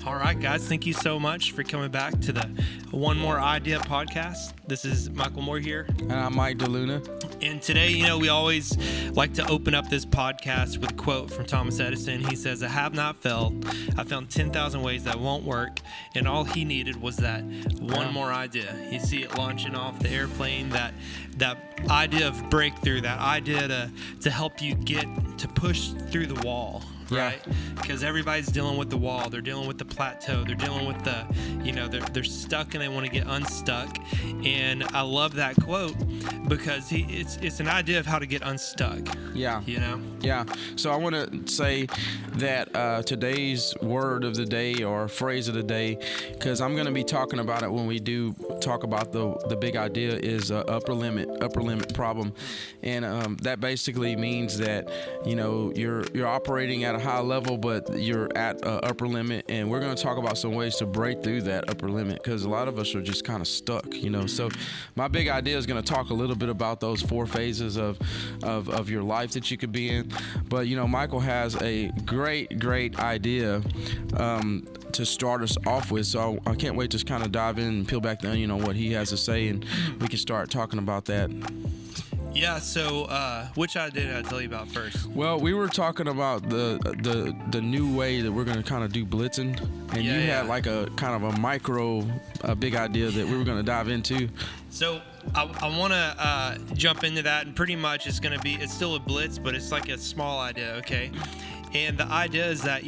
All right, guys, thank you so much for coming back to the One More Idea podcast. This is Michael Moore here. And I'm Mike Deluna. And today, we always like to open up this podcast with a quote from Thomas Edison. He says, "I have not failed. I found 10,000 ways that won't work. And all he needed was that one more idea." You see it launching off the airplane, that idea of breakthrough, that idea to help you get to push through the wall. Right? Because everybody's dealing with the wall. They're dealing with the plateau. They're dealing with the, they're stuck and they want to get unstuck. And I love that quote because it's an idea of how to get unstuck. Yeah. Yeah. So I want to say that today's word of the day or phrase of the day, because I'm going to be talking about it when we do talk about the big idea, is upper limit problem. And that basically means that, you're operating at a high level, but you're at upper limit, and we're going to talk about some ways to break through that upper limit, because a lot of us are just kind of stuck, So my big idea is going to talk a little bit about those 4 phases of your life that you could be in. But Michael has a great idea to start us off with, so I can't wait to kind of dive in and peel back the onion on what he has to say, and we can start talking about that. Yeah, so which idea did I tell you about first? Well, we were talking about the new way that we're going to kind of do blitzing, and you had like a kind of a big idea that we were going to dive into. So I want to jump into that, and pretty much it's still a blitz, but it's like a small idea, okay? And the idea is that,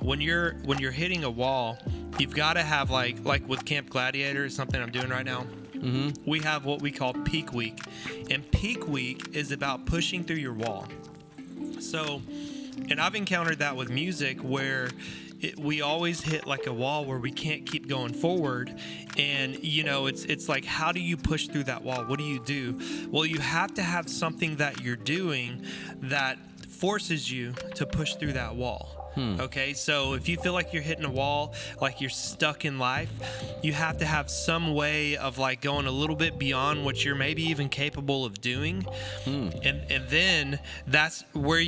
when you're hitting a wall, you've got to have like with Camp Gladiator, something I'm doing right now. Mm-hmm. We have what we call peak week, and peak week is about pushing through your wall. So, and I've encountered that with music where we always hit like a wall where we can't keep going forward, and it's like, how do you push through that wall? What do you do? Well, you have to have something that you're doing that forces you to push through that wall. Okay, so if you feel like you're hitting a wall, like you're stuck in life, you have to have some way of like going a little bit beyond what you're maybe even capable of doing, and then that's where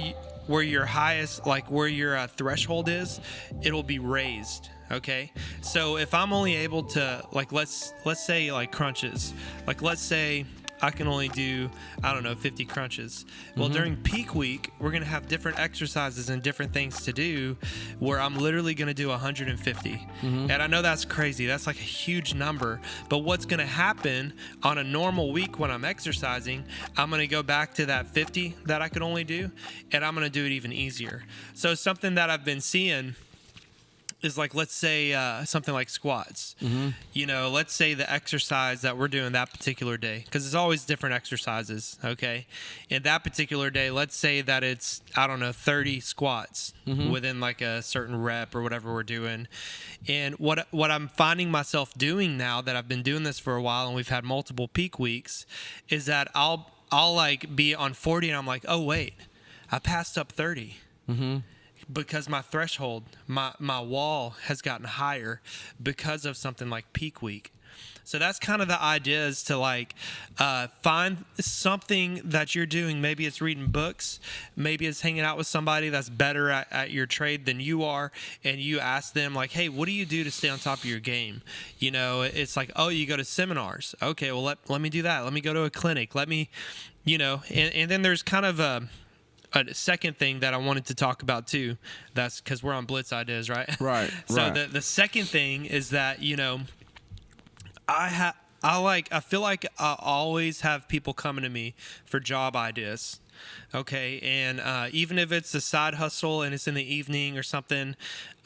your highest, like where your threshold is, it'll be raised. Okay, so if I'm only able to, like, let's say like crunches, like let's say I can only do, 50 crunches. Well, during peak week, we're going to have different exercises and different things to do where I'm literally going to do 150. And I know that's crazy. That's like a huge number. But what's going to happen on a normal week when I'm exercising, I'm going to go back to that 50 that I could only do, and I'm going to do it even easier. So something that I've been seeing is like, let's say something like squats. Let's say the exercise that we're doing that particular day, because there's always different exercises, okay? And that particular day, let's say that it's 30 squats within like a certain rep or whatever we're doing. And what I'm finding myself doing now that I've been doing this for a while and we've had multiple peak weeks is that I'll like be on 40 and I'm like, oh wait, I passed up 30. Because my threshold, my wall has gotten higher because of something like peak week. So that's kind of the idea, is to like find something that you're doing. Maybe it's reading books. Maybe it's hanging out with somebody that's better at your trade than you are. And you ask them like, hey, what do you do to stay on top of your game? It's like, oh, you go to seminars. Okay, well, let me do that. Let me go to a clinic. Let me, and then there's kind of a second thing that I wanted to talk about too. That's because we're on Blitz ideas, right? Right. So the second thing is that I feel like I always have people coming to me for job ideas. Okay, and even if it's a side hustle and it's in the evening or something,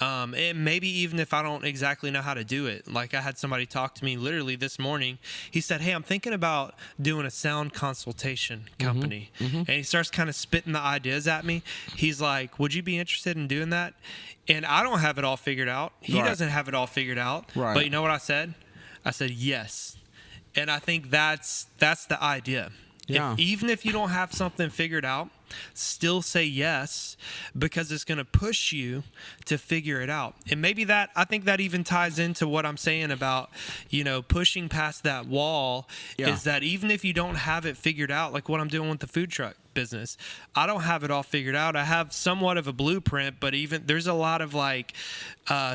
and maybe even if I don't exactly know how to do it. Like I had somebody talk to me literally this morning. He said, hey, I'm thinking about doing a sound consultation company. And he starts kind of spitting the ideas at me. He's like, would you be interested in doing that? And I don't have it all figured out. He doesn't have it all figured out. Right. But you know what I said? I said, yes. And I think that's the idea. Yeah. Even if you don't have something figured out, still say yes, because it's going to push you to figure it out. And maybe I think that even ties into what I'm saying about, pushing past that wall, is that even if you don't have it figured out, like what I'm doing with the food truck, business. I don't have it all figured out. I have somewhat of a blueprint, but even there's a lot of like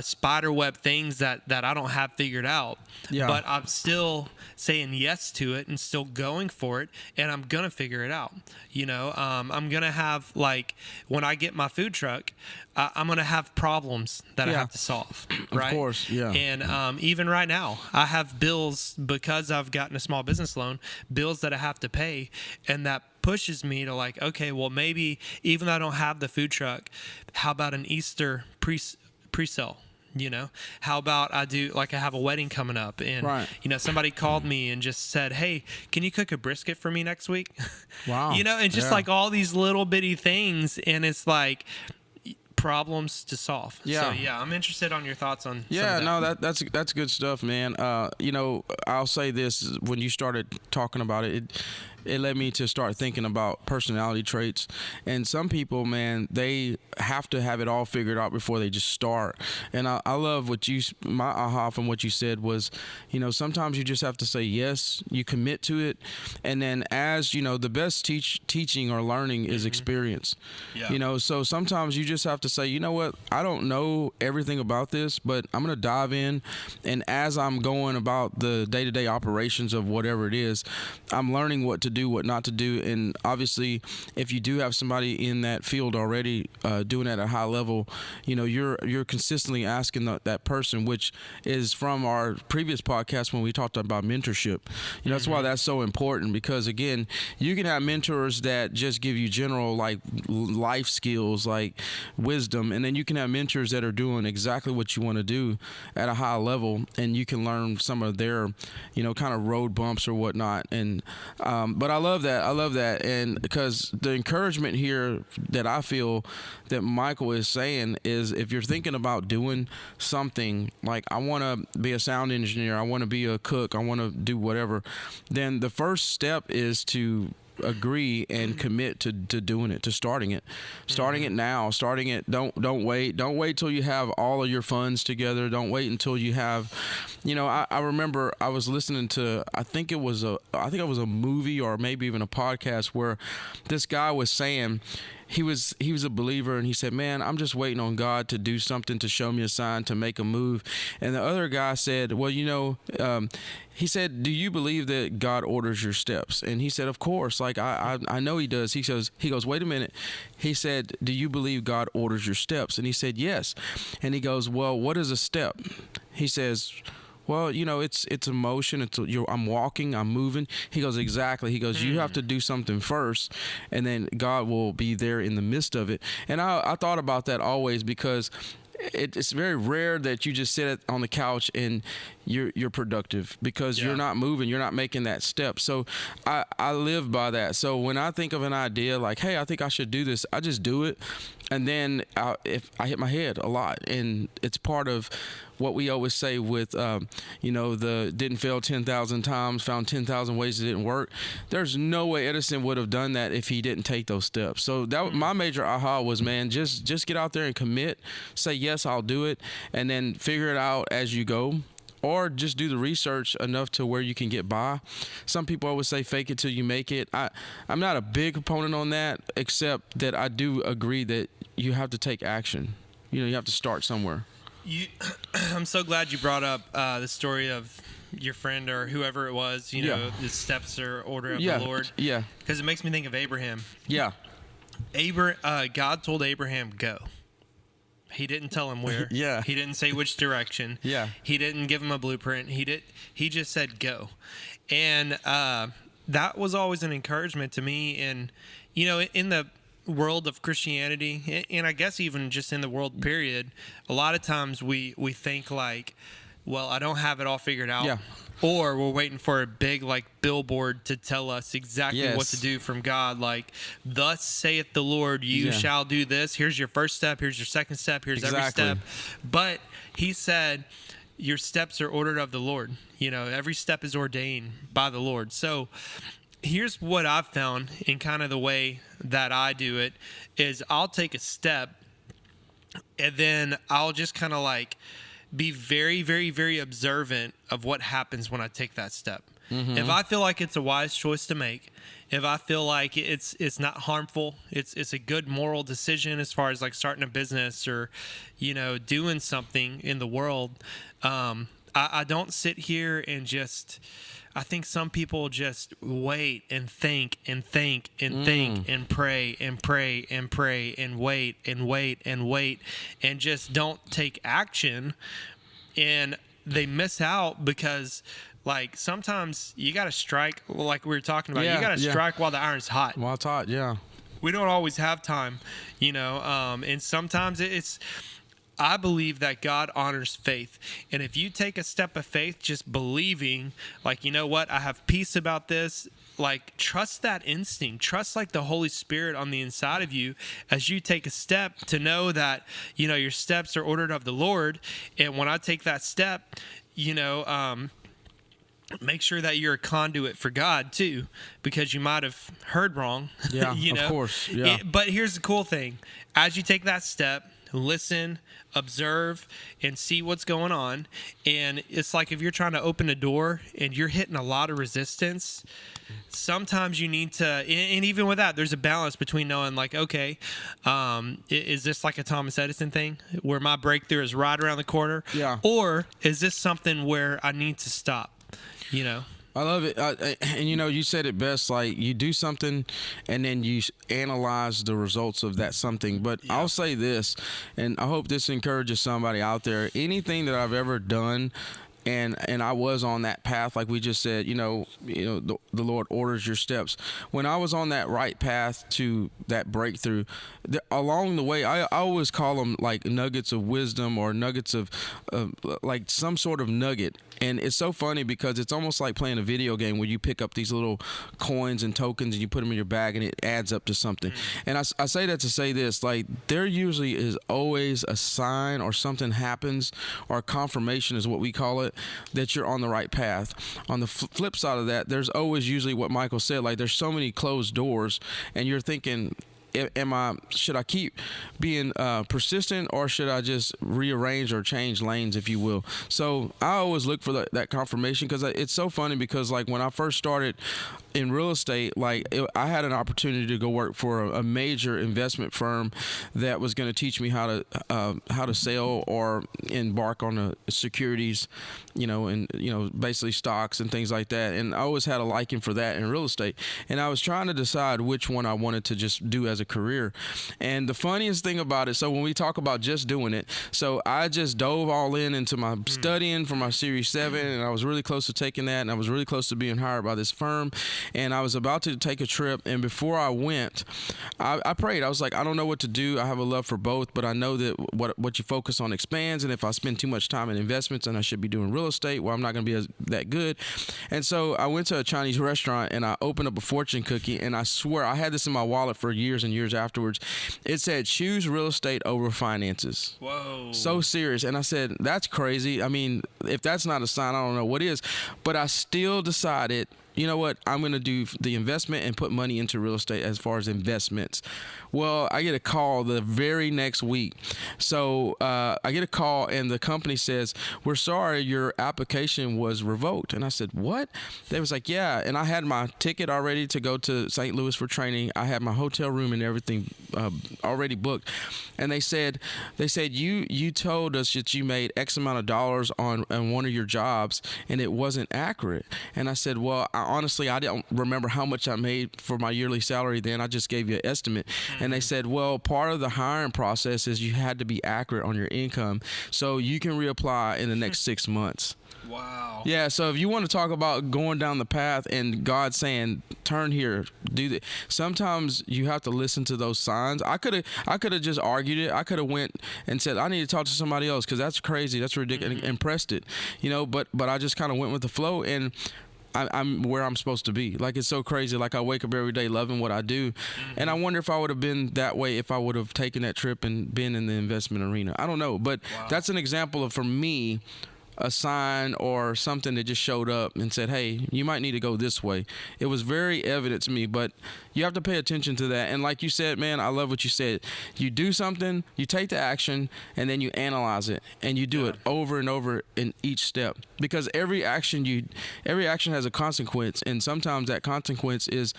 spider web things that I don't have figured out. Yeah. But I'm still saying yes to it and still going for it, and I'm gonna figure it out. I'm gonna have, like, when I get my food truck, I'm gonna have problems that I have to solve. Right? Of course, yeah. And even right now, I have bills because I've gotten a small business loan, bills that I have to pay, and that pushes me to like, okay, well, maybe even though I don't have the food truck, how about an Easter pre-sale? How about I have a wedding coming up, and right. Somebody called me and just said, hey, can you cook a brisket for me next week? Wow. And just like all these little bitty things, and it's like problems to solve. Yeah. So I'm interested on your thoughts on Yeah, some of that. no, that's good stuff, man. I'll say this: when you started talking about it led me to start thinking about personality traits. And some people, man, they have to have it all figured out before they just start. And I love my aha from what you said was, sometimes you just have to say yes, you commit to it. And then as, the best teaching or learning is experience. Yeah. So sometimes you just have to say, you know what, I don't know everything about this, but I'm going to dive in. And as I'm going about the day-to-day operations of whatever it is, I'm learning what to do, what not to do. And obviously, if you do have somebody in that field already doing it at a high level, you're consistently asking that person, which is from our previous podcast when we talked about mentorship. That's why that's so important, because again, you can have mentors that just give you general like life skills, like wisdom, and then you can have mentors that are doing exactly what you want to do at a high level, and you can learn some of their kind of road bumps or whatnot. And but I love that, and because the encouragement here that I feel that Michael is saying is, if you're thinking about doing something like, I want to be a sound engineer, I want to be a cook, I want to do whatever, then the first step is to agree and commit to doing it, to starting it now, don't wait till you have all of your funds together. Don't wait until you have, I remember I was listening to, I think it was a movie or maybe even a podcast where this guy was saying, he was a believer, and he said, man, I'm just waiting on God to do something, to show me a sign, to make a move. And the other guy said, well, he said, do you believe that God orders your steps? And he said, of course, like I know he does. He goes, wait a minute. He said, do you believe God orders your steps? And he said, yes. And he goes, well, what is a step? He says, well, it's emotion. I'm walking, I'm moving. He goes, exactly. He goes, you have to do something first, and then God will be there in the midst of it. And I thought about that always, because it's very rare that you just sit on the couch and you're productive, because you're not moving, you're not making that step. So I live by that. So when I think of an idea like, hey, I think I should do this, I just do it. And then if I hit my head a lot, and it's part of what we always say with, the didn't fail 10,000 times, found 10,000 ways it didn't work. There's no way Edison would have done that if he didn't take those steps. So that my major aha was, man, just get out there and commit, say, yes, I'll do it, and then figure it out as you go. Or just do the research enough to where you can get by. Some people always say fake it till you make it. I'm not a big proponent on that, except that I do agree that you have to take action. You have to start somewhere. I'm so glad you brought up the story of your friend or whoever it was, the steps or order of the Lord. Yeah. Because it makes me think of Abraham. Yeah. God told Abraham, go. He didn't tell him where. Yeah. He didn't say which direction. Yeah. He didn't give him a blueprint. He just said go. And that was always an encouragement to me. And, in the world of Christianity, and I guess even just in the world period, a lot of times we think like, well, I don't have it all figured out. Yeah. Or we're waiting for a big billboard to tell us exactly what to do from God. Like, thus saith the Lord, you shall do this. Here's your first step. Here's your second step. Here's every step. But he said, your steps are ordered of the Lord. Every step is ordained by the Lord. So here's what I've found in kind of the way that I do it is I'll take a step, and then I'll just kind of be very, very, very observant of what happens when I take that step. If I feel like it's a wise choice to make, if I feel like it's not harmful, it's a good moral decision as far as like starting a business or, doing something in the world, I don't sit here and just. I think some people just wait and think and think and think and pray and pray and pray and wait and wait and wait and just don't take action, and they miss out because. Like, sometimes you got to strike, like we were talking about. You got to strike while the iron's hot. While it's hot, yeah. We don't always have time, and sometimes I believe that God honors faith. And if you take a step of faith, just believing, like, you know what, I have peace about this, like, trust that instinct. Trust, like, the Holy Spirit on the inside of you as you take a step to know that, your steps are ordered of the Lord. And when I take that step, make sure that you're a conduit for God too, because you might have heard wrong. Yeah, of course. Yeah. But here's the cool thing: as you take that step, listen, observe, and see what's going on. And it's like if you're trying to open a door and you're hitting a lot of resistance. Sometimes you need to, and even with that, there's a balance between knowing, like, okay, is this like a Thomas Edison thing where my breakthrough is right around the corner? Yeah. Or is this something where I need to stop? I love it. And you said it best, like you do something and then you analyze the results of that something. But I'll say this, and I hope this encourages somebody out there. Anything that I've ever done, and I was on that path, like we just said, the Lord orders your steps. When I was on that right path to that breakthrough, along the way, I always call them like nuggets of wisdom or nuggets of like some sort of nugget. And it's so funny because it's almost like playing a video game where you pick up these little coins and tokens and you put them in your bag and it adds up to something. And I say that to say this, like there usually is always a sign or something happens, or confirmation is what we call it, that you're on the right path. On the flip side of that, there's always usually what Michael said, like there's so many closed doors and you're thinking, should I keep being persistent, or should I just rearrange or change lanes, if you will? So I always look for that confirmation, because it's so funny, because like when I first started in real estate, I had an opportunity to go work for a major investment firm that was going to teach me how to sell or embark on securities, and basically stocks and things like that. And I always had a liking for that in real estate. And I was trying to decide which one I wanted to just do as a career. And the funniest thing about it, so when we talk about just doing it, so I just dove all into my studying for my Series 7, and I was really close to taking that, and I was really close to being hired by this firm. And I was about to take a trip, and before I went, I prayed. I was like, I don't know what to do. I have a love for both, but I know that what you focus on expands, and if I spend too much time in investments, and I should be doing real estate, well, I'm not going to be that good. And so I went to a Chinese restaurant, and I opened up a fortune cookie, and I swear I had this in my wallet for years and years afterwards. It said, choose real estate over finances. Whoa. So serious. And I said, that's crazy. I mean, if that's not a sign, I don't know what is. But I still decided, you know what, I'm going to do the investment and put money into real estate as far as investments. Well, I get a call the very next week. So I get a call, and the company says, we're sorry, your application was revoked. And I said, what? They was like, yeah. And I had my ticket already to go to St. Louis for training. I had my hotel room and everything already booked. And they said you told us that you made X amount of dollars on one of your jobs, and it wasn't accurate. And I said, well, honestly, I don't remember how much I made for my yearly salary then. I just gave you an estimate. And they said, well, part of the hiring process is you had to be accurate on your income, so you can reapply in the next 6 months. Wow. Yeah, so if you want to talk about going down the path and God saying, turn here, do that, sometimes you have to listen to those signs. I could have just argued it. I could have went and said, I need to talk to somebody else because that's crazy, that's ridiculous, and pressed it, but I just kind of went with the flow, and I'm where I'm supposed to be. Like, it's so crazy. Like, I wake up every day loving what I do. And I wonder if I would have been that way if I would have taken that trip and been in the investment arena. I don't know. But that's an example of, for me, a sign or something that just showed up and said, hey, you might need to go this way. It was very evident to me, but you have to pay attention to that. And like you said, man, I love what you said. You do something, you take the action, and then you analyze it, and you do it over and over in each step. Because every action has a consequence, and sometimes that consequence is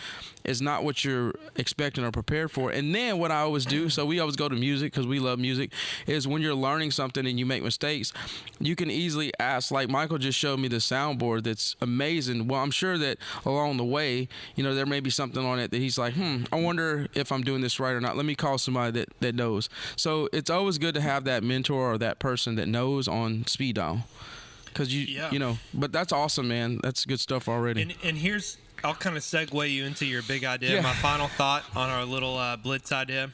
not what you're expecting or prepared for. And then what I always do, so we always go to music because we love music, is when you're learning something and you make mistakes, you can easily ask, like Michael just showed me the soundboard that's amazing. Well, I'm sure that along the way, there may be something on it that he's like, I wonder if I'm doing this right or not. Let me call somebody that knows. So it's always good to have that mentor or that person that knows on speed dial. Because but that's awesome, man. That's good stuff already. And here's, I'll kind of segue you into your big idea. Yeah. My final thought on our little blitz idea,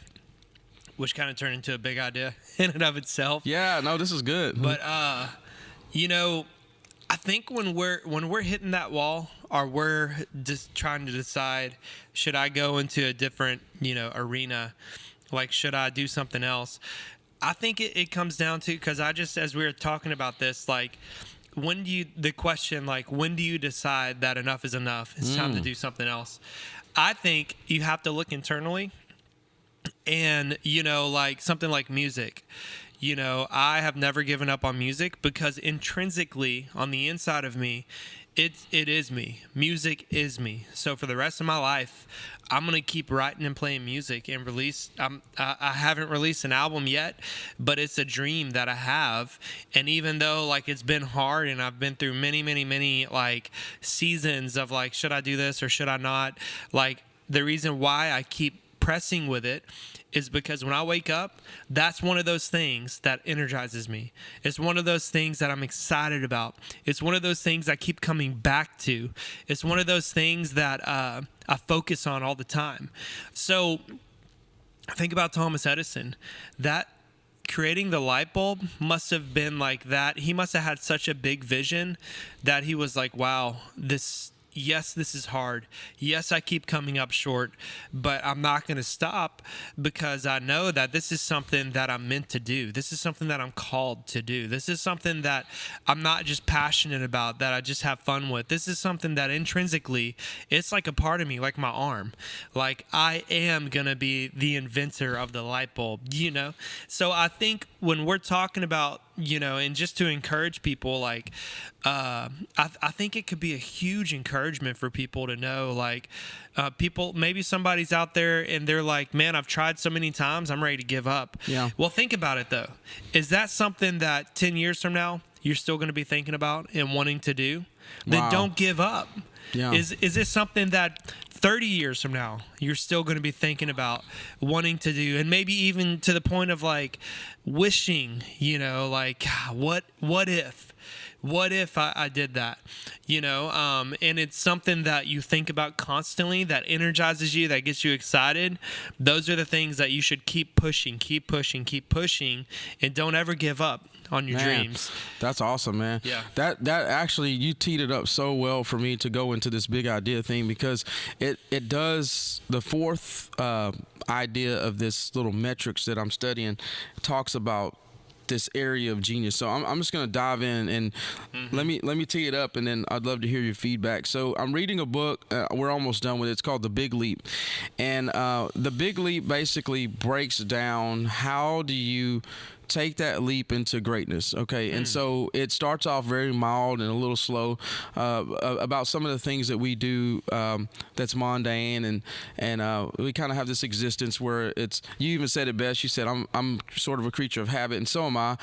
which kind of turned into a big idea in and of itself. Yeah, no, this is good. But I think when we're hitting that wall, or we're just trying to decide, should I go into a different arena, like should I do something else? I think it comes down to, because as we were talking about this, like, when do you decide that enough is enough? It's time to do something else. I think you have to look internally, and like something like music. I have never given up on music because intrinsically on the inside of me, it is me. Music is me. So for the rest of my life, I'm gonna keep writing and playing music and release. I haven't released an album yet, but it's a dream that I have. And even though like it's been hard and I've been through many like seasons of like, should I do this or should I not? Like, the reason why I keep pressing with it is because when I wake up, that's one of those things that energizes me. It's one of those things that I'm excited about. It's one of those things I keep coming back to. It's one of those things that I focus on all the time. So think about Thomas Edison. That creating the light bulb must have been like that. He must have had such a big vision that he was like, wow, yes, this is hard. Yes, I keep coming up short, but I'm not going to stop because I know that this is something that I'm meant to do. This is something that I'm called to do. This is something that I'm not just passionate about, that I just have fun with. This is something that intrinsically, it's like a part of me, like my arm. Like, I am going to be the inventor of the light bulb, So I think when we're talking about, and just to encourage people, like, I think it could be a huge encouragement for people to know, like, maybe somebody's out there and they're like, man, I've tried so many times, I'm ready to give up. Yeah. Well, think about it though. Is that something that 10 years from now, you're still going to be thinking about and wanting to do? Then don't give up. Yeah. Is this something that 30 years from now you're still going to be thinking about wanting to do, and maybe even to the point of like wishing, like, what if I did that, and it's something that you think about constantly, that energizes you, that gets you excited. Those are the things that you should keep pushing, and don't ever give up on your dreams. That's awesome, man. Yeah. That actually, you teed it up so well for me to go into this big idea thing, because it does, the fourth idea of this little metrics that I'm studying talks about this area of genius. So I'm just going to dive in and let me tee it up, and then I'd love to hear your feedback. So I'm reading a book. We're almost done with it. It's called The Big Leap. And The Big Leap basically breaks down how do you take that leap into greatness, okay? And so it starts off very mild and a little slow about some of the things that we do that's mundane, and we kind of have this existence where it's, you even said it best, you said I'm sort of a creature of habit, and so am I,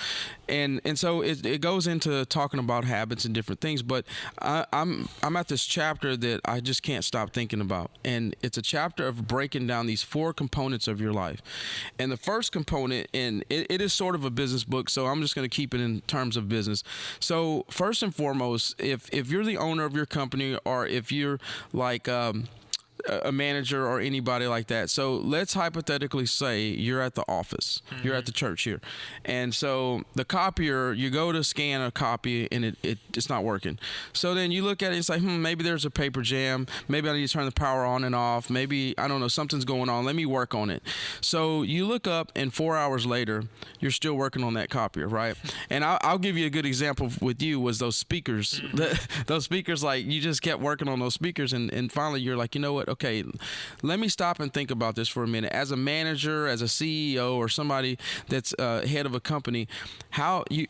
and so it goes into talking about habits and different things, but I'm at this chapter that I just can't stop thinking about, and it's a chapter of breaking down these 4 components of your life. And the first component, and it is sort of a business book, so I'm just going to keep it in terms of business. So first and foremost, if you're the owner of your company, or if you're like a manager or anybody like that. So let's hypothetically say you're at the office, you're at the church here, and so the copier, you go to scan a copy and it's not working. So then you look at it and say, maybe there's a paper jam, maybe I need to turn the power on and off, maybe I don't know, something's going on, let me work on it. So you look up and 4 hours later you're still working on that copier, right? And I'll give you a good example with you was those speakers. Those speakers, like you just kept working on those speakers and finally you're like, you know what, okay, let me stop and think about this for a minute. As a manager, as a CEO, or somebody that's head of a company,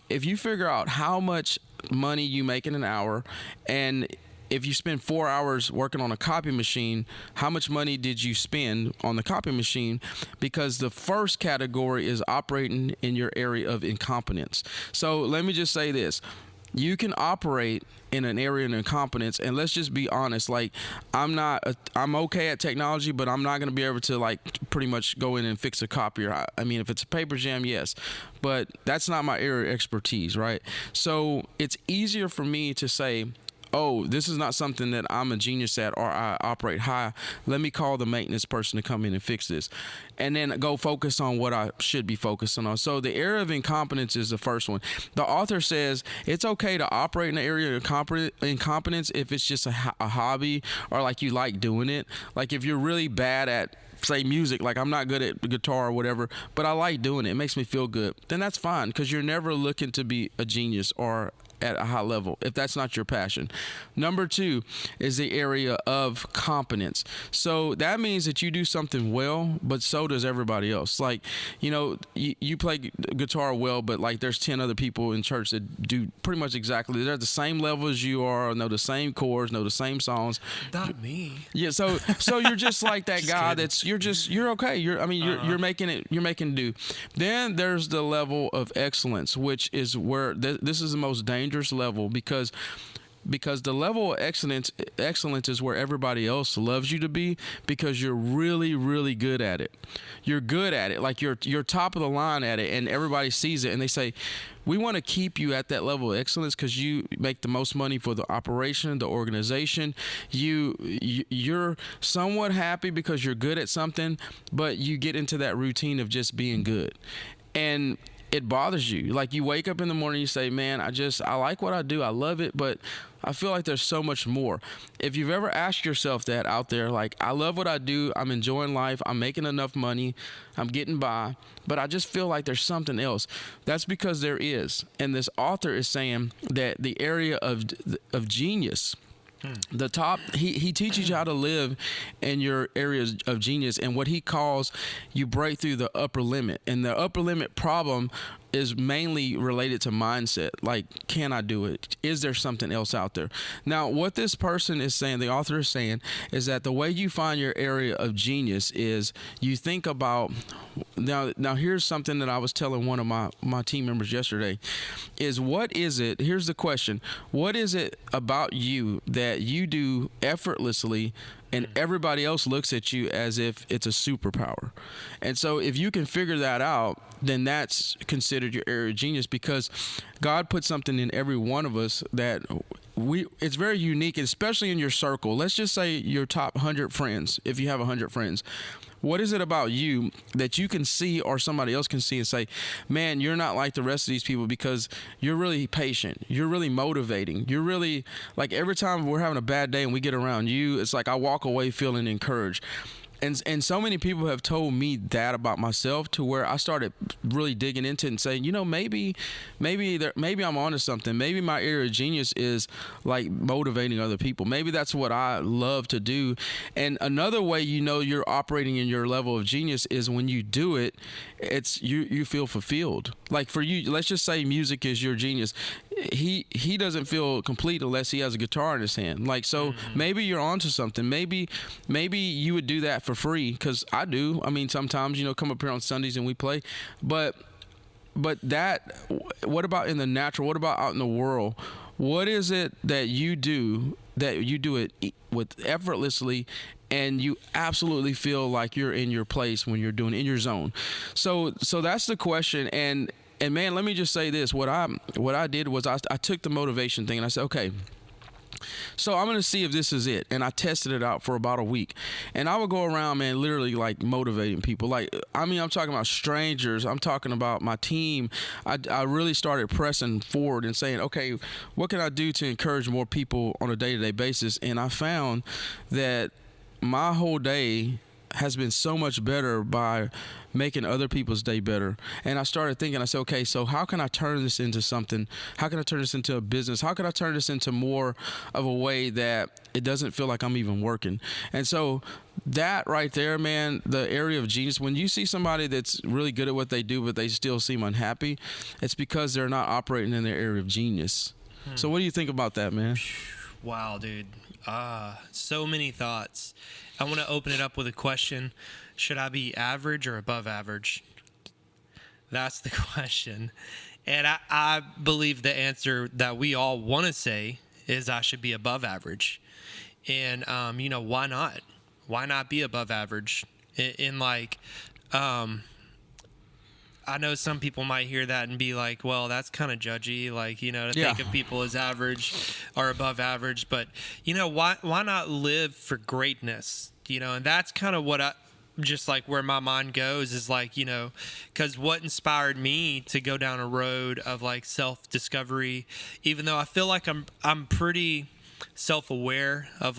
if you figure out how much money you make in an hour, and if you spend 4 hours working on a copy machine, how much money did you spend on the copy machine? Because the first category is operating in your area of incompetence. So let me just say this. You can operate in an area of incompetence, and let's just be honest, like I'm okay at technology, but I'm not going to be able to like pretty much go in and fix a copier. I mean, if it's a paper jam, yes, but that's not my area of expertise, right? So it's easier for me to say, oh, this is not something that I'm a genius at or I operate high. Let me call the maintenance person to come in and fix this. And then go focus on what I should be focusing on. So the area of incompetence is the first one. The author says it's okay to operate in the area of incompetence if it's just a hobby or like you like doing it. Like if you're really bad at, say, music, like I'm not good at guitar or whatever, but I like doing it. It makes me feel good. Then that's fine because you're never looking to be a genius or at a high level if that's not your passion. Number 2 is the area of competence. So that means that you do something well, but so does everybody else. Like, you know, you play guitar well, but like there's 10 other people in church that do pretty much exactly, they're at the same level as you are, know the same chords, know the same songs. Not me. Yeah, so you're just like that guy kidding. that's you're okay. You're making it do. Then there's the level of excellence, which is where this is the most dangerous level because the level of excellence is where everybody else loves you to be because you're really, really good at it. You're good at it. Like you're top of the line at it and everybody sees it and they say, we want to keep you at that level of excellence because you make the most money for the operation, the organization. You're somewhat happy because you're good at something, but you get into that routine of just being good. And it bothers you. Like you wake up in the morning, you say, man, I like what I do. I love it, but I feel like there's so much more. If you've ever asked yourself that out there, like I love what I do. I'm enjoying life. I'm making enough money. I'm getting by, but I just feel like there's something else. That's because there is. And this author is saying that the area of genius, the top, he teaches you how to live in your areas of genius and what he calls you break through the upper limit. And the upper limit problem is mainly related to mindset. Like, can I do it? Is there something else out there? Now, what this person is saying, the author is saying, is that the way you find your area of genius is you think about, now here's something that I was telling one of my team members yesterday, is what is it, here's the question, what is it about you that you do effortlessly and everybody else looks at you as if it's a superpower? And so if you can figure that out, then that's considered your area of genius because God put something in every one of us that it's very unique, especially in your circle. Let's just say your top 100 friends, if you have 100 friends. What is it about you that you can see or somebody else can see and say, man, you're not like the rest of these people because you're really patient. You're really motivating. You're really, like every time we're having a bad day and we get around you, it's like I walk away feeling encouraged. And so many people have told me that about myself to where I started really digging into it and saying, you know, maybe I'm onto something. Maybe my area of genius is like motivating other people. Maybe that's what I love to do. And another way you know you're operating in your level of genius is when you do it, it's you feel fulfilled. Like for you, let's just say music is your genius. He doesn't feel complete unless he has a guitar in his hand. Like, so maybe you're onto something. Maybe you would do that for free, because I do. I mean, sometimes, come up here on Sundays and we play. But that, what about in the natural? What about out in the world? What is it that you do it with effortlessly, and you absolutely feel like you're in your place when you're doing it, in your zone? So that's the question. And man, let me just say this. What I did was I took the motivation thing and I said, okay, So I'm gonna see if this is it, and I tested it out for about a week, and I would go around, man, literally like motivating people. Like, I mean, I'm talking about strangers. I'm talking about my team. I really started pressing forward and saying, okay, what can I do to encourage more people on a day-to-day basis? And I found that my whole day has been so much better by making other people's day better. And I started thinking, I said, okay, so how can I turn this into something? How can I turn this into a business? How can I turn this into more of a way that it doesn't feel like I'm even working? And so that right there, man, the area of genius, when you see somebody that's really good at what they do, but they still seem unhappy, it's because they're not operating in their area of genius. So what do you think about that, man? Wow, dude. So many thoughts. I want to open it up with a question. Should I be average or above average? That's the question. And I believe the answer that we all want to say is I should be above average. And, why not? Why not be above average? I know some people might hear that and be like, well, that's kind of judgy, to think of people as average or above average. But, why not live for greatness? And that's kind of what where my mind goes is because what inspired me to go down a road of self-discovery, even though I feel like I'm pretty self-aware of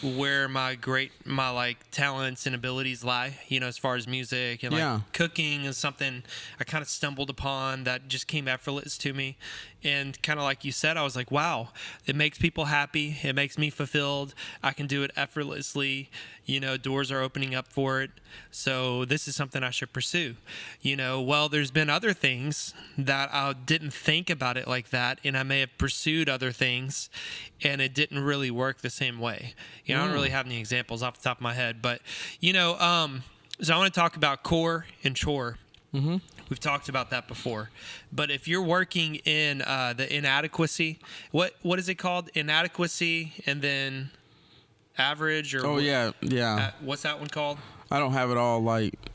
where my talents and abilities lie, as far as music and cooking is something I kind of stumbled upon that just came effortless to me. And kind of like you said, I was like, wow, it makes people happy. It makes me fulfilled. I can do it effortlessly. Doors are opening up for it. So this is something I should pursue. Well, there's been other things that I didn't think about it like that. And I may have pursued other things and it didn't really work the same way. I don't really have any examples off the top of my head. But, so I want to talk about core and chore. Mm-hmm. We've talked about that before. But if you're working in the inadequacy, what is it called? Inadequacy and then average or what's that one called? I don't have it all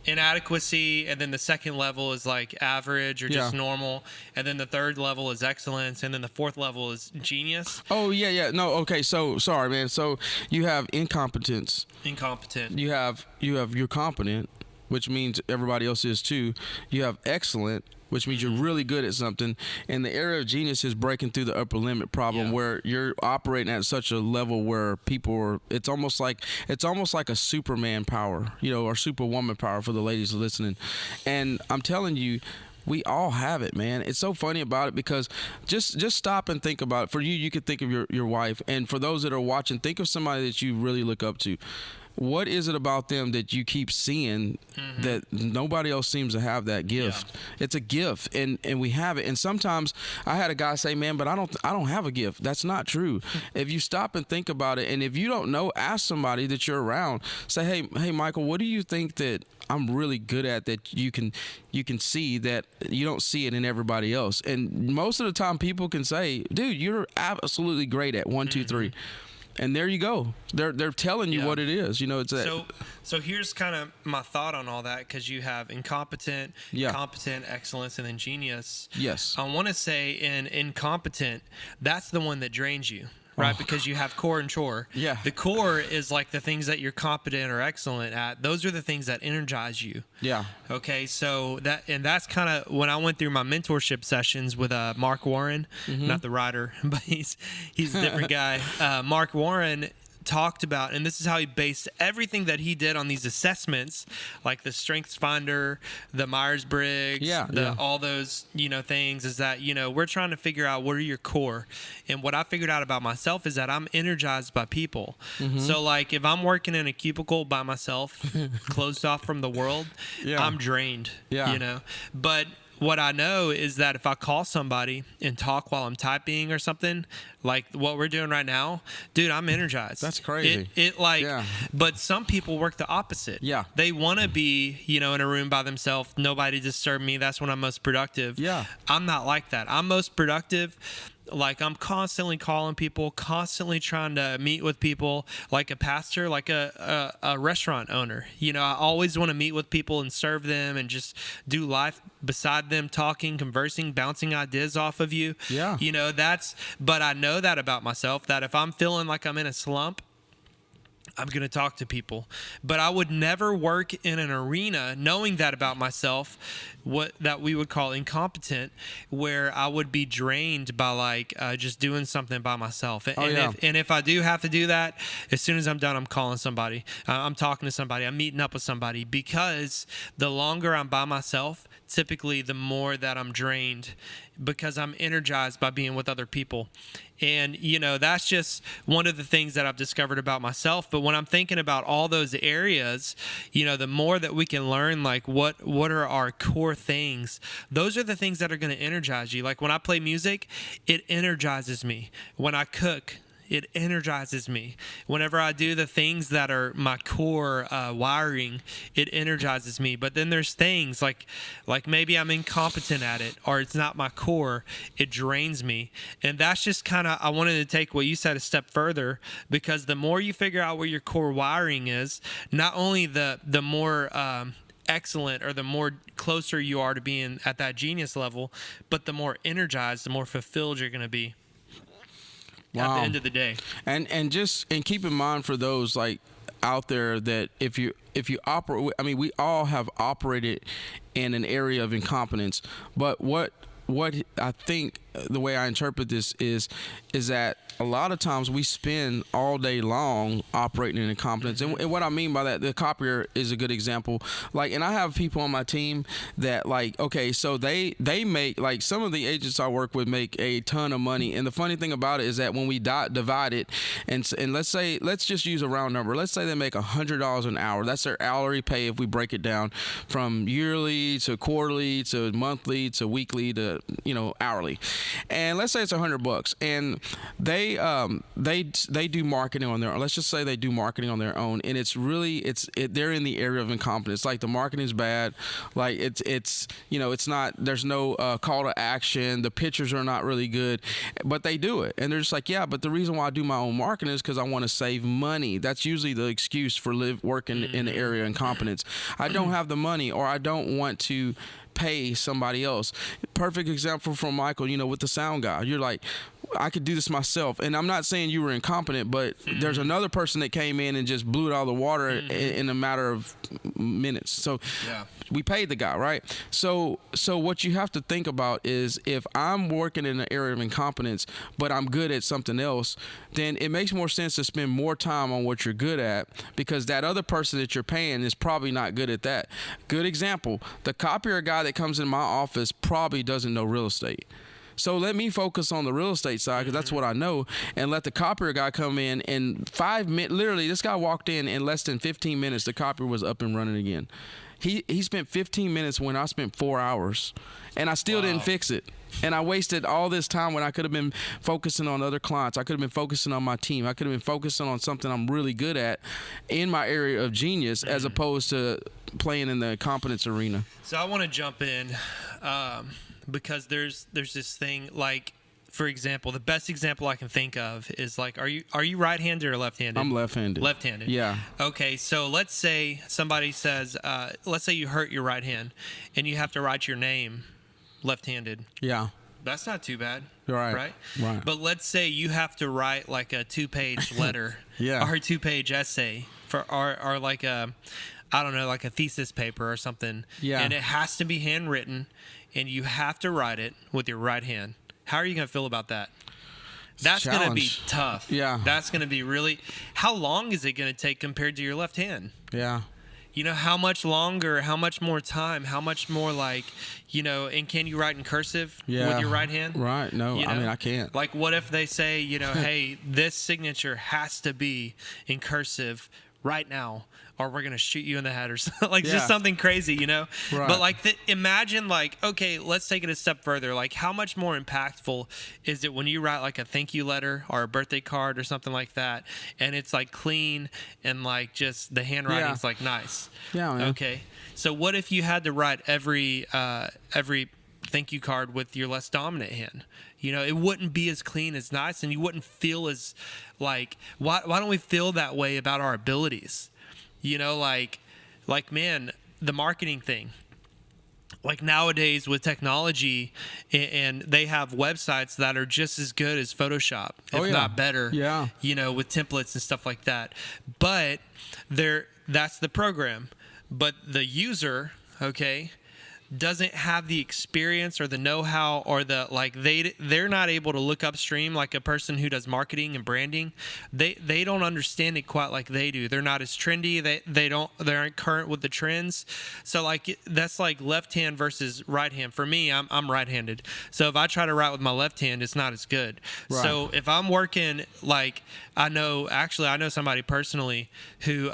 inadequacy, and then the second level is average or just normal, and then the third level is excellence, and then the fourth level is genius. Oh yeah. No, okay. So sorry, man. So you have incompetent. You have you're competent, which means everybody else is too. You have excellent, which means you're really good at something. And the area of genius is breaking through the upper limit problem where you're operating at such a level where people are, it's almost like a Superman power, or Superwoman power for the ladies listening. And I'm telling you, we all have it, man. It's so funny about it because just stop and think about it. For you could think of your wife. And for those that are watching, think of somebody that you really look up to. What is it about them that you keep seeing that nobody else seems to have that gift? Yeah. It's a gift, and we have it. And sometimes I had a guy say, "Man, but I don't have a gift." That's not true. If you stop and think about it, and if you don't know, ask somebody that you're around. Say, "Hey, Michael, what do you think that I'm really good at that you can see that you don't see it in everybody else?" And most of the time, people can say, "Dude, you're absolutely great at 1, 2, 3." And there you go. They're telling you what it is. It's that. So here's kind of my thought on all that, because you have incompetent, competent, excellence, and then genius. Yes. I want to say in incompetent, that's the one that drains you. Right, because you have core and chore. Yeah. The core is the things that you're competent or excellent at. Those are the things that energize you. Yeah. Okay, so that's kind of when I went through my mentorship sessions with Mark Warren, not the writer, but he's a different guy. Mark Warren talked about, and this is how he based everything that he did on these assessments, like the Strengths Finder, the Myers-Briggs, all those, things, is that, we're trying to figure out what are your core. And what I figured out about myself is that I'm energized by people. So if I'm working in a cubicle by myself, closed off from the world, I'm drained, But what I know is that if I call somebody and talk while I'm typing or something, like what we're doing right now, dude, I'm energized. That's crazy. But some people work the opposite. Yeah. They want to be, in a room by themselves. Nobody disturb me. That's when I'm most productive. Yeah. I'm not like that. I'm most productive Like I'm constantly calling people, constantly trying to meet with people, like a pastor, like a restaurant owner. You know, I always want to meet with people and serve them and just do life beside them, talking, conversing, bouncing ideas off of you. Yeah. You know, but I know that about myself, that if I'm feeling like I'm in a slump, I'm going to talk to people. But I would never work in an arena knowing that about myself, what that we would call incompetent, where I would be drained by like just doing something by myself. And if I do have to do that, as soon as I'm done, I'm calling somebody. I'm talking to somebody. I'm meeting up with somebody, because the longer I'm by myself, typically the more that I'm drained, because I'm energized by being with other people. And, you know, that's just one of the things that I've discovered about myself. But when I'm thinking about all those areas, you know, the more that we can learn, like what are our core things, those are the things that are going to energize you. Like when I play music, it energizes me. When I cook, it energizes me. Whenever I do the things that are my core wiring, it energizes me. But then there's things like maybe I'm incompetent at it, or it's not my core. It drains me. And that's just kind of, I wanted to take what you said a step further, because the more you figure out where your core wiring is, not only the more excellent, or the more closer you are to being at that genius level, but the more energized, the more fulfilled you're going to be. Wow. At the end of the day. And keep in mind, for those like out there, that if you operate, I mean, we all have operated in an area of incompetence, but what I think, the way I interpret this is that a lot of times we spend all day long operating in incompetence. And what I mean by that, the copier is a good example. Like, and I have people on my team that, like, okay, so they make, like, some of the agents I work with make a ton of money. And the funny thing about it is that when we divide it, and let's just use a round number. Let's say they make $100 an hour. That's their hourly pay if we break it down from yearly to quarterly to monthly to weekly to, you know, hourly. And let's say it's $100, and they do marketing on their own. Let's just say they do marketing on their own, and they're in the area of incompetence. Like, the marketing is bad. Like, it's you know, it's not, there's no call to action. The pictures are not really good, but they do it, and they're just like, yeah, but the reason why I do my own marketing is because I want to save money. That's usually the excuse for working in the area of incompetence. I don't have the money, or I don't want to pay somebody else. Perfect example from Michael, you know, with the sound guy. You're like, I could do this myself. And I'm not saying you were incompetent, but there's another person that came in and just blew it out of the water in a matter of minutes. So we paid the guy, right? So what you have to think about is, if I'm working in an area of incompetence, but I'm good at something else, then it makes more sense to spend more time on what you're good at, because that other person that you're paying is probably not good at that. Good example, the copier guy that comes in my office probably doesn't know real estate. So let me focus on the real estate side, because that's what I know, and let the copier guy come in. And 5 minutes, literally, this guy walked in less than 15 minutes, the copier was up and running again. He spent 15 minutes when I spent 4 hours, and I still didn't fix it. And I wasted all this time when I could have been focusing on other clients. I could have been focusing on my team. I could have been focusing on something I'm really good at in my area of genius, as opposed to playing in the competence arena. So I want to jump in, because there's this thing, like, for example, the best example I can think of is, like, are you right-handed or left-handed? I'm left-handed. Left-handed. Yeah. Okay, so let's say somebody says, let's say you hurt your right hand, and you have to write your name left-handed. Yeah. That's not too bad. Right. But let's say you have to write, like, a 2-page letter or a 2-page essay or like a, I don't know, like a thesis paper or something. Yeah. And it has to be handwritten, and you have to write it with your right hand. How are you going to feel about that? That's going to be tough. Yeah. That's going to be really... How long is it going to take compared to your left hand? Yeah. You know, how much longer, how much more time, how much more, like, you know, and can you write in cursive with your right hand? Right. No, you know? I mean, I can't. Like, what if they say, you know, hey, this signature has to be in cursive right now, or we're going to shoot you in the head, or something, like just something crazy, you know? Right. But, like, imagine, like, okay, let's take it a step further. Like, how much more impactful is it when you write, like, a thank you letter or a birthday card or something like that, and it's, like, clean and, like, just the handwriting's, like, nice? Yeah, man. Okay. So what if you had to write every thank you card with your less dominant hand. You know, it wouldn't be as clean, as nice, and you wouldn't feel as like, why don't we feel that way about our abilities? You know, like man, the marketing thing. Like nowadays with technology, and they have websites that are just as good as Photoshop, if not better. Yeah. You know, with templates and stuff like that. But that's the program. But the user, okay, doesn't have the experience or the know-how or they're not able to look upstream like a person who does marketing and branding. They don't understand it quite like they do. They're not as trendy. They aren't current with the trends. So like that's like left hand versus right hand. For me, I'm right-handed. So if I try to write with my left hand, it's not as good. Right. So if I'm working, like I know somebody personally who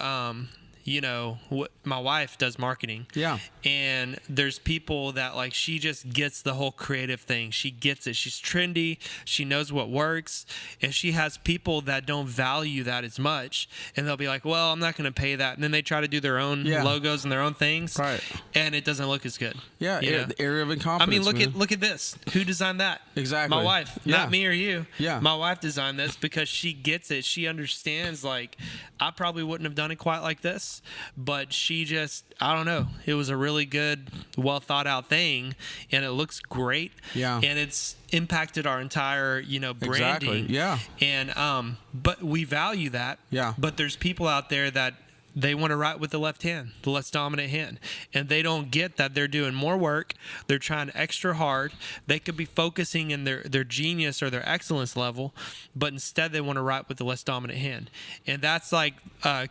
you know, my wife does marketing. Yeah. And there's people that like, she just gets the whole creative thing. She gets it. She's trendy. She knows what works. And she has people that don't value that as much. And they'll be like, well, I'm not going to pay that. And then they try to do their own logos and their own things. Right. And it doesn't look as good. Yeah. The area of incompetence. I mean, look at this. Who designed that? Exactly. My wife. Not me or you. Yeah. My wife designed this because she gets it. She understands, like, I probably wouldn't have done it quite like this. But she just, I don't know. It was a really good, well thought out thing, and it looks great. Yeah. And it's impacted our entire, you know, branding. Exactly. Yeah. And but we value that. Yeah. But there's people out there that they want to write with the left hand, the less dominant hand. And they don't get that they're doing more work. They're trying extra hard. They could be focusing in their genius or their excellence level, but instead they want to write with the less dominant hand. And that's like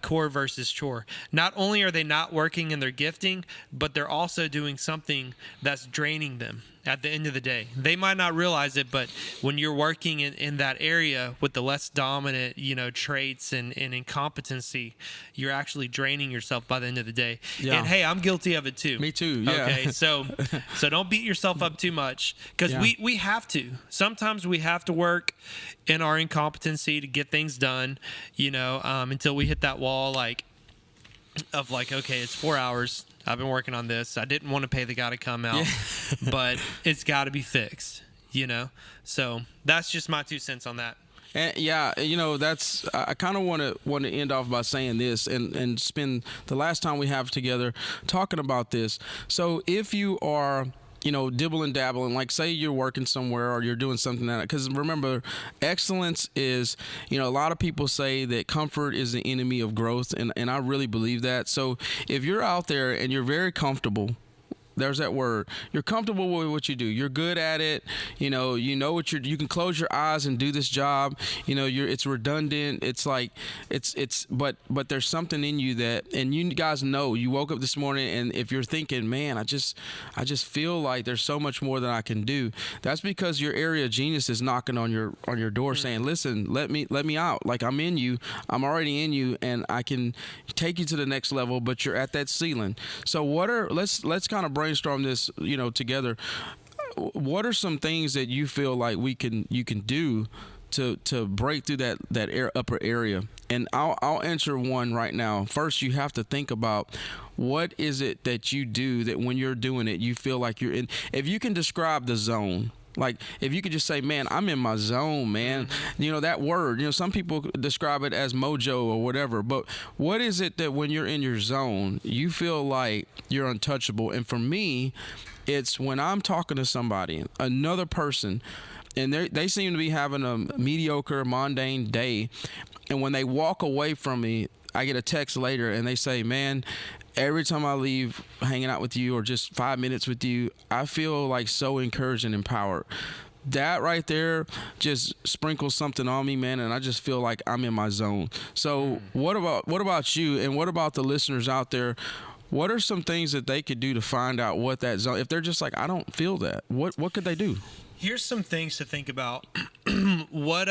core versus chore. Not only are they not working in their gifting, but they're also doing something that's draining them. At the end of the day, they might not realize it, but when you're working in that area with the less dominant, you know, traits and incompetency, you're actually draining yourself by the end of the day. Yeah. And hey, I'm guilty of it too. Me too. Yeah. Okay. So don't beat yourself up too much, because we have to. Sometimes we have to work in our incompetency to get things done, you know, until we hit that wall, like, okay, it's 4 hours. I've been working on this. I didn't want to pay the guy to come out, but it's got to be fixed, you know? So that's just my 2 cents on that. And yeah, you know, that's, I kind of want to end off by saying this and spend the last time we have together talking about this. So if you are, you know, dibble and dabble, and like say you're working somewhere or you're doing something that, because remember, excellence is, you know, a lot of people say that comfort is the enemy of growth, and I really believe that. So if you're out there and you're very comfortable, there's that word. You're comfortable with what you do. You're good at it. You know what you can close your eyes and do this job. You know, it's redundant. It's like, but there's something in you that, and you guys know, you woke up this morning, and if you're thinking, man, I just feel like there's so much more that I can do. That's because your area of genius is knocking on your door saying, listen, let me out. Like, I'm in you. I'm already in you, and I can take you to the next level, but you're at that ceiling. So let's kind of brainstorm this, you know, together. What are some things that you feel like you can do to break through that upper area? And I'll answer one right now. First, you have to think about, what is it that you do that when you're doing it, you feel like you're in? If you can describe the zone. Like, if you could just say, man, I'm in my zone, man. Mm-hmm. You know, that word, you know, some people describe it as mojo or whatever. But what is it that when you're in your zone, you feel like you're untouchable? And for me, it's when I'm talking to somebody, another person, and they seem to be having a mediocre, mundane day. And when they walk away from me, I get a text later and they say, man, every time I leave hanging out with you or just 5 minutes with you, I feel like so encouraged and empowered. That right there just sprinkles something on me, man, and I just feel like I'm in my zone. So what about you, and what about the listeners out there? What are some things that they could do to find out what that zone, if they're just like, I don't feel that, what could they do? Here's some things to think about. What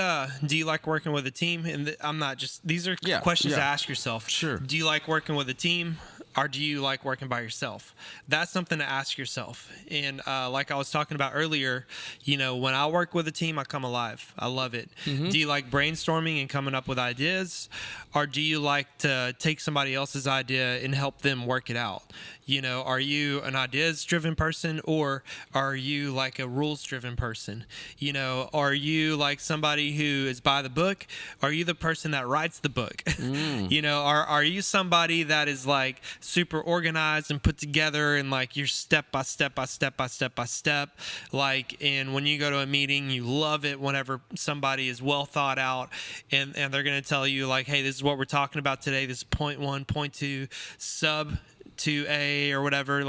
do you like working with a team? And I'm not just, these are questions to ask yourself. Sure. Do you like working with a team? or do you like working by yourself? That's something to ask yourself. And like I was talking about earlier, when I work with a team, I come alive. I love it. Do you like brainstorming and coming up with ideas, or do you like to take somebody else's idea and help them work it out? Are you an ideas-driven person, or are you like a rules-driven person? Are you like somebody who is by the book? Are you the person that writes the book? Are you somebody that is like super organized and put together, and like you're step by step by step by step by step, and when you go to a meeting, you love it whenever somebody is well thought out, and they're going to tell you like, hey, this is what we're talking about today. This is point 1, point 2, sub 2A or whatever,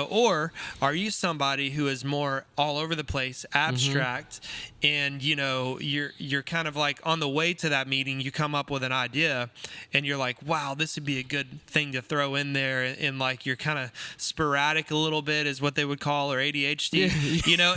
or are you somebody who is more all over the place, abstract, and you're kind of like on the way to that meeting, you come up with an idea and you're like, wow, this would be a good thing to throw in there, and like you're kind of sporadic a little bit is what they would call, or ADHD,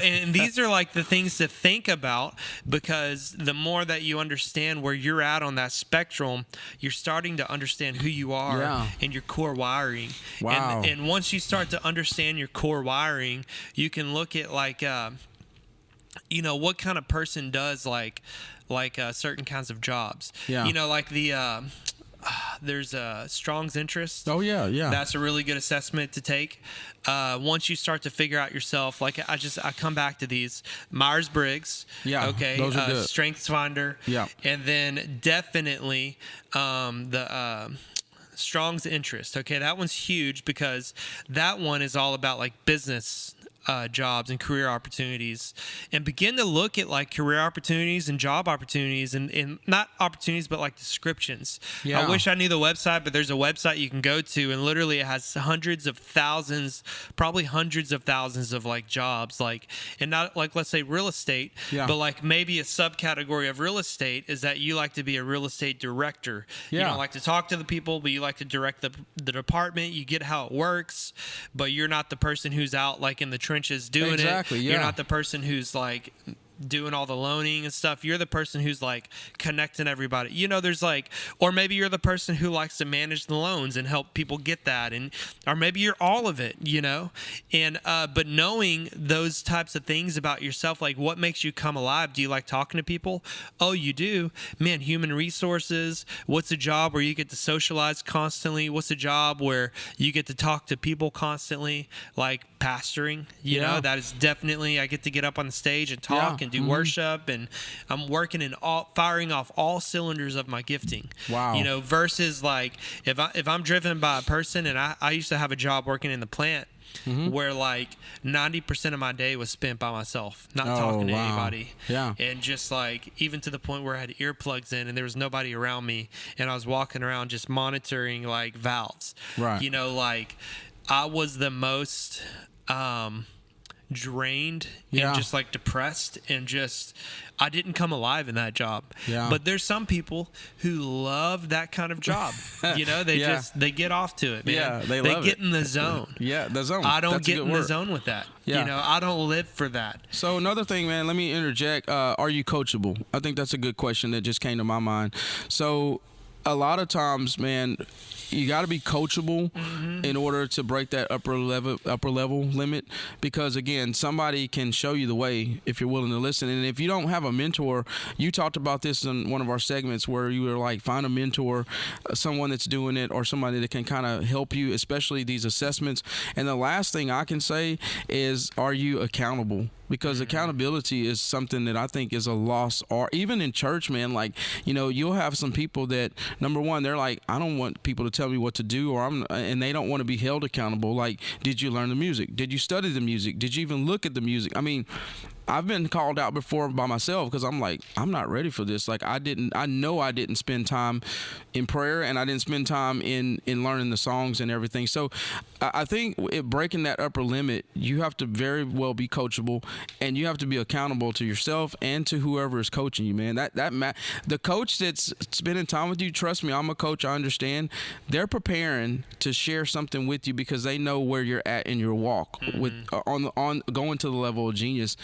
and these are like the things to think about, because the more that you understand where you're at on that spectrum, you're starting to understand who you are and your core wiring. Wow. And once you start to understand your core wiring, you can look at like what kind of person does like certain kinds of jobs. Like the there's a Strong's interest. Oh yeah. That's a really good assessment to take. Once you start to figure out yourself, like I come back to these Myers-Briggs. Yeah. Okay. Those are good. Strengths Finder. Yeah. And then definitely the Strong's interest. Okay, that one's huge, because that one is all about like business jobs and career opportunities, and begin to look at like career opportunities and job opportunities, and not opportunities, but like descriptions. I wish I knew the website, but there's a website you can go to, and literally it has hundreds of thousands, probably hundreds of thousands of like jobs, like, and not like, let's say real estate, but like maybe a subcategory of real estate is that you like to be a real estate director. You don't like to talk to the people, but you like to direct the department. You get how it works, but you're not the person who's out like in the trenches doing it. You're not the person who's like doing all the loaning and stuff. You're the person who's like connecting everybody. There's like, or maybe you're the person who likes to manage the loans and help people get that, and or maybe you're all of it, and but knowing those types of things about yourself, like what makes you come alive. Do you like talking to people? Oh, you do, man. Human resources. What's a job where you get to socialize constantly? What's a job where you get to talk to people constantly? Like pastoring, that is definitely, I get to get up on the stage and talk and do worship, and I'm working in firing off all cylinders of my gifting. Wow. Versus like if I'm driven by a person, and I used to have a job working in the plant where like 90% of my day was spent by myself, not talking to anybody. And just like, even to the point where I had earplugs in and there was nobody around me, and I was walking around just monitoring like valves. Like I was the most drained and just like depressed, and just I didn't come alive in that job. But there's some people who love that kind of job. They get off to it, man. They get in the zone. The zone. I don't That's get in the zone with that. I don't live for that. So another thing, man, let me interject. Are you coachable? I think that's a good question that just came to my mind. So a lot of times, man, you got to be coachable in order to break that upper level limit, because again, somebody can show you the way if you're willing to listen. And if you don't have a mentor, you talked about this in one of our segments where you were like, find a mentor, someone that's doing it, or somebody that can kind of help you, especially these assessments. And the last thing I can say is, are you accountable? Because accountability is something that I think is a loss, or even in church, man. Like, you'll have some people that, number one, they're like, I don't want people to tell me what to do, and they don't want to be held accountable. Like, did you learn the music? Did you study the music? Did you even look at the music? I mean, I've been called out before by myself because I'm like, I'm not ready for this. Like, I know I didn't spend time in prayer, and I didn't spend time in learning the songs and everything. So I think breaking that upper limit, you have to very well be coachable, and you have to be accountable to yourself and to whoever is coaching you, man. The coach that's spending time with you, trust me, I'm a coach, I understand. They're preparing to share something with you because they know where you're at in your walk with on going to the level of genius.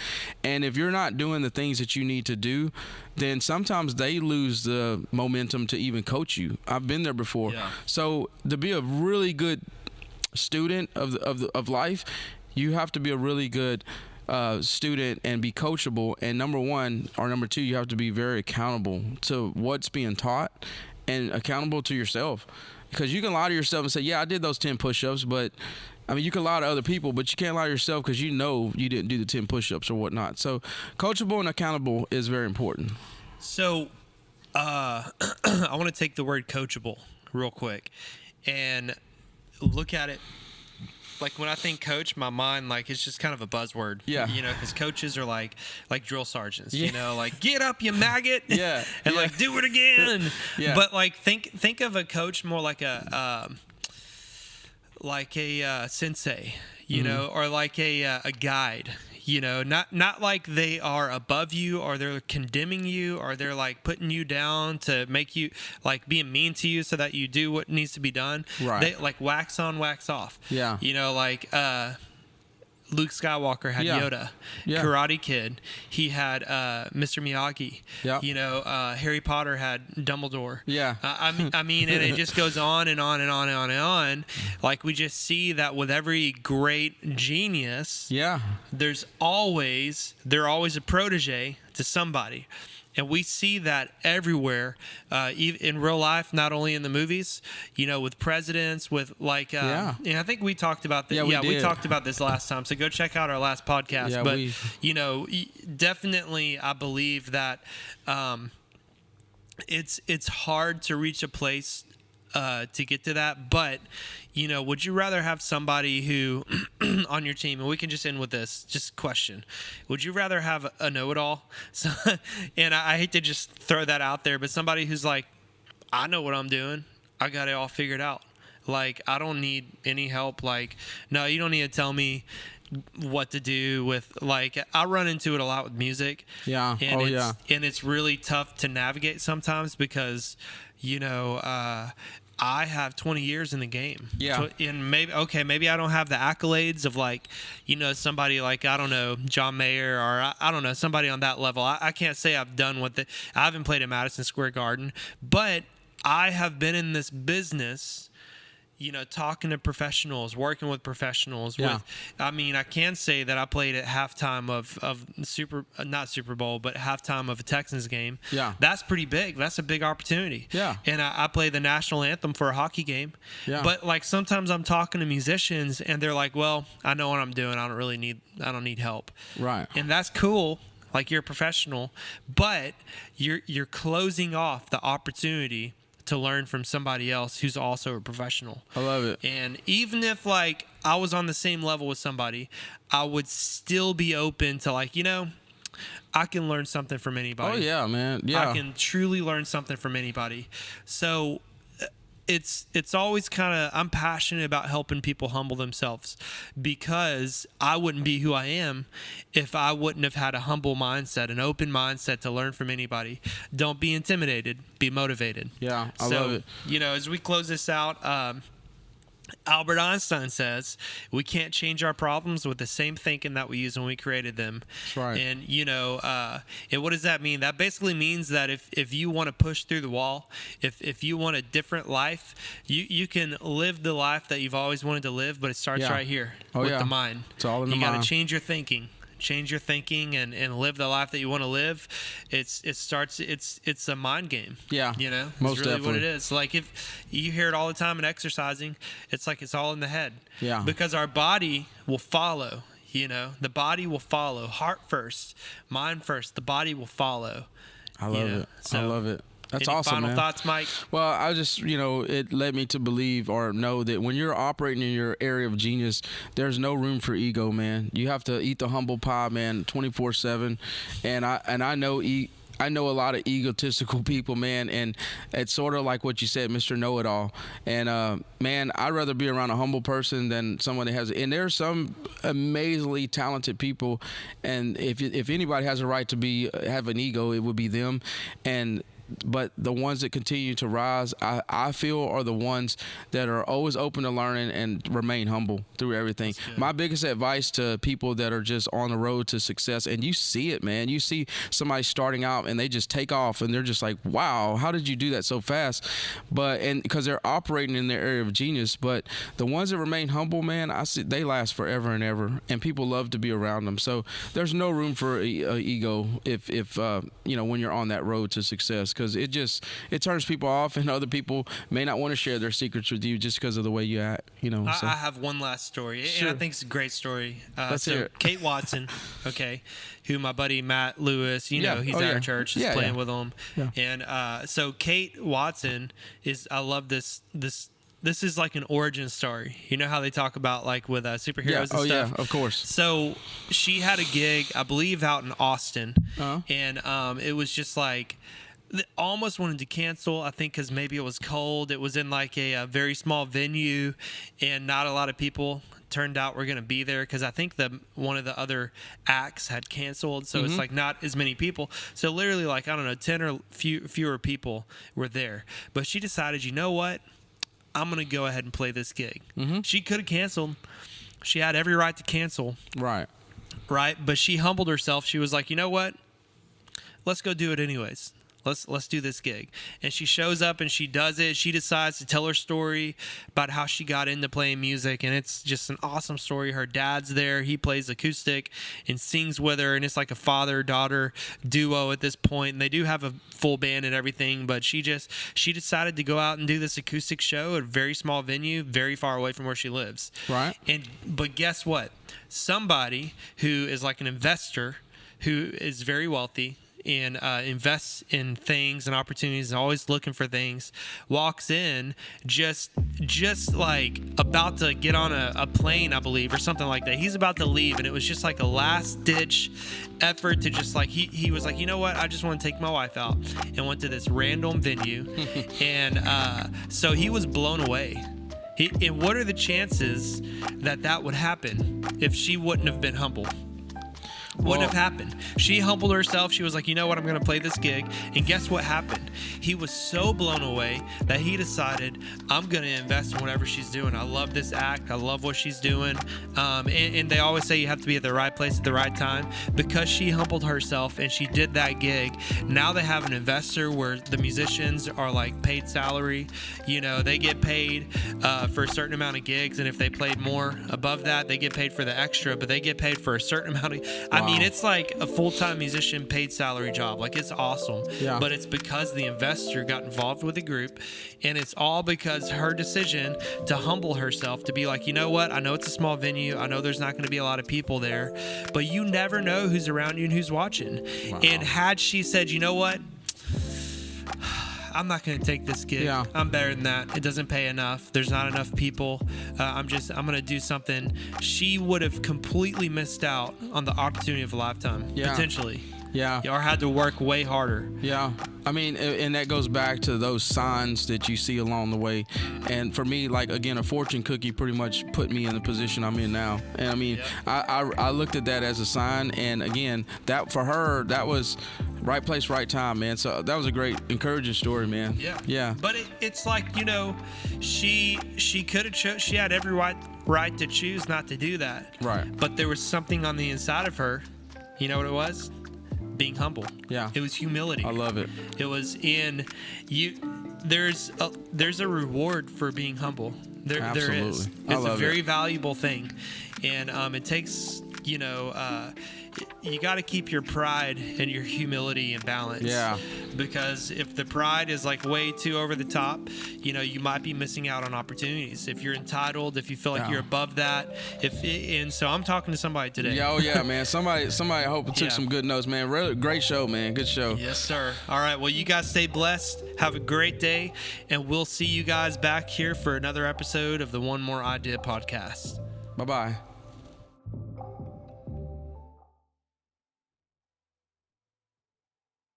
And if you're not doing the things that you need to do, then sometimes they lose the momentum to even coach you. I've been there before. Yeah. So to be a really good student of life, you have to be a really good student and be coachable. And number one or number two, you have to be very accountable to what's being taught and accountable to yourself. Because you can lie to yourself and say, yeah, I did those 10 push-ups, but I mean, you can lie to other people, but you can't lie to yourself because you know you didn't do the 10 push-ups or whatnot. So coachable and accountable is very important. So I want to take the word coachable real quick and look at it. Like when I think coach, my mind, like, it's just kind of a buzzword. Yeah. You know, because coaches are like drill sergeants, Yeah. you know, like, get up, you maggot. Yeah. And Yeah. like, do it again. Yeah. But like, think of a coach more like a sensei, you know, or like a guide, you know, not like they are above you or they're condemning you or they're like putting you down to make you like being mean to you so that you do what needs to be done. Right. They like wax on, wax off. Yeah. You know, like Luke Skywalker had Yeah. Yoda. Yeah. Karate Kid, he had Mr. Miyagi. Yeah. You know, Harry Potter had Dumbledore. Yeah. I mean, and it just goes on and on and on and on and on. Like, we just see that with every great genius, Yeah. they're always a protege to somebody. And we see that everywhere, in real life, not only in the movies, you know, with presidents, with like, Yeah. and I think we talked about this. Yeah, we we did. talked about this last time. So go check out our last podcast. Yeah, but, you know, definitely I believe that it's hard to reach a place to get to that. But, you know, would you rather have somebody who on your team, and we can just end with this, just question, would you rather have a know-it-all? So, and I hate to just throw that out there, but somebody who's like, I know what I'm doing. I got it all figured out. Like, I don't need any help. Like, no, you don't need to tell me what to do with, like, I run into it a lot with music. Yeah. And Oh, it's, yeah. and it's really tough to navigate sometimes because, you know, I have 20 years in the game. Yeah. And maybe I don't have the accolades of, like, you know, somebody like, I don't know, John Mayer, or I don't know, somebody on that level. I can't say I've done I haven't played at Madison Square Garden, but I have been in this business, you know, talking to professionals, working with professionals. Yeah. I mean, I can say that I played at halftime of not Super Bowl, but halftime of a Texans game. Yeah. That's pretty big. That's a big opportunity. Yeah. And I play the national anthem for a hockey game. Yeah. But like sometimes I'm talking to musicians and they're like, well, I know what I'm doing. I don't need help. Right. And that's cool. Like, you're a professional, but you're closing off the opportunity to learn from somebody else who's also a professional. I love it. And even if, like, I was on the same level with somebody, I would still be open to, like, you know, I can learn something from anybody. Oh, yeah, man. Yeah. I can truly learn something from anybody. So it's always kind of, I'm passionate about helping people humble themselves, because I wouldn't be who I am if I wouldn't have had a humble mindset, an open mindset to learn from anybody. Don't be intimidated, be motivated. Yeah, I So, love it. you know, as we close this out, Albert Einstein says we can't change our problems with the same thinking that we used when we created them. That's right. And, you know, and what does that mean? That basically means that if you want to push through the wall, if you want a different life, you can live the life that you've always wanted to live, but it starts Yeah. right here Oh, with yeah. the mind. It's all in the You got mind. to change your thinking. Change your thinking and live the life that you want to live. It's a mind game. Yeah, You know, most it's really what it definitely. is. Like, if you hear it all the time in exercising, it's like it's all in the head. Yeah. Because our body will follow, you know. The body will follow. Heart first, mind first. The body will follow. I love it. I love it. That's Any awesome, final man. thoughts, Mike? Well, I just, you know, it led me to believe or know that when you're operating in your area of genius, there's no room for ego, man. You have to eat the humble pie, man, 24/7. And I know a lot of egotistical people, man, and it's sort of like what you said, Mr. Know-It-All. And, man, I'd rather be around a humble person than someone that has – and there's some amazingly talented people, and if anybody has a right to have an ego, it would be them. And but the ones that continue to rise, I feel, are the ones that are always open to learning and remain humble through everything. My biggest advice to people that are just on the road to success, and you see it, man. You see somebody starting out and they just take off and they're just like, wow, how did you do that so fast? And because they're operating in their area of genius. But the ones that remain humble, man, I see they last forever and ever, and people love to be around them. So there's no room for ego if when you're on that road to success, because it turns people off, and other people may not want to share their secrets with you just because of the way you act. I have one last story, Sure. and I think it's a great story. Let's hear it. Kate Watson, okay, who my buddy Matt Lewis, he's at our church, is playing with them, and so Kate Watson is. I love this. This is like an origin story. You know how they talk about like with superheroes and stuff? Yeah, of course. So she had a gig, I believe, out in Austin, and it was just like they almost wanted to cancel, I think, because maybe it was cold. It was in like a very small venue, and not a lot of people turned out were going to be there, because I think one of the other acts had canceled, so it's like not as many people. So literally, like, I don't know, 10 or fewer people were there. But she decided, you know what? I'm going to go ahead and play this gig. She could have canceled. She had every right to cancel. Right. But she humbled herself. She was like, you know what? Let's go do it anyways. Let's do this gig. And she shows up and she does it. She decides to tell her story about how she got into playing music, and it's just an awesome story. Her dad's there. He plays acoustic and sings with her, and it's like a father-daughter duo at this point. And they do have a full band and everything, but she decided to go out and do this acoustic show at a very small venue, very far away from where she lives. Right. But guess what? Somebody who is like an investor who is very wealthy and invests in things and opportunities and always looking for things, walks in just like about to get on a plane, I believe, or something like that. He's about to leave, and it was just like a last ditch effort to just like he was like, you know what, I just want to take my wife out, and went to this random venue. And so he was blown away. And what are the chances that would happen if she wouldn't have been humble? Wouldn't have happened. She humbled herself. She was like, you know what, I'm going to play this gig. And guess what happened? He was so blown away that he decided, I'm going to invest in whatever she's doing. I love this act. I love what she's doing. And they always say you have to be at the right place at the right time. Because she humbled herself and she did that gig, now they have an investor where the musicians are like paid salary. They get paid for a certain amount of gigs. And if they played more above that, they get paid for the extra. But they get paid for a certain amount of... I mean, it's like a full-time musician paid salary job. Like, it's awesome. Yeah. But it's because the investor got involved with the group, and it's all because her decision to humble herself, to be like, you know what? I know it's a small venue. I know there's not going to be a lot of people there, but you never know who's around you and who's watching. Wow. And had she said, you know what? I'm not going to take this gig. Yeah. I'm better than that. It doesn't pay enough. There's not enough people. I'm going to do something. She would have completely missed out on the opportunity of a lifetime, potentially. Yeah. Or had to work way harder. Yeah. I mean, and that goes back to those signs that you see along the way. And for me, like, again, a fortune cookie pretty much put me in the position I'm in now. And I mean, I looked at that as a sign. And again, that for her, that was right place, right time, man. So that was a great, encouraging story, man. Yeah. Yeah. But it's like, she could have she had every right to choose not to do that. Right. But there was something on the inside of her. You know what it was? Being humble. Yeah. It was humility. I love it. It was in you. There's a reward for being humble. Absolutely. There is. It's a very valuable thing, and it takes you got to keep your pride and your humility in balance. Yeah. Because if the pride is like way too over the top, you might be missing out on opportunities. If you're entitled, if you feel like you're above that, and so I'm talking to somebody today. Yeah, oh yeah, man. Somebody I hope took some good notes, man. Really great show, man. Good show. Yes, sir. All right. Well, you guys stay blessed. Have a great day, and we'll see you guys back here for another episode of the One More Idea podcast. Bye-bye.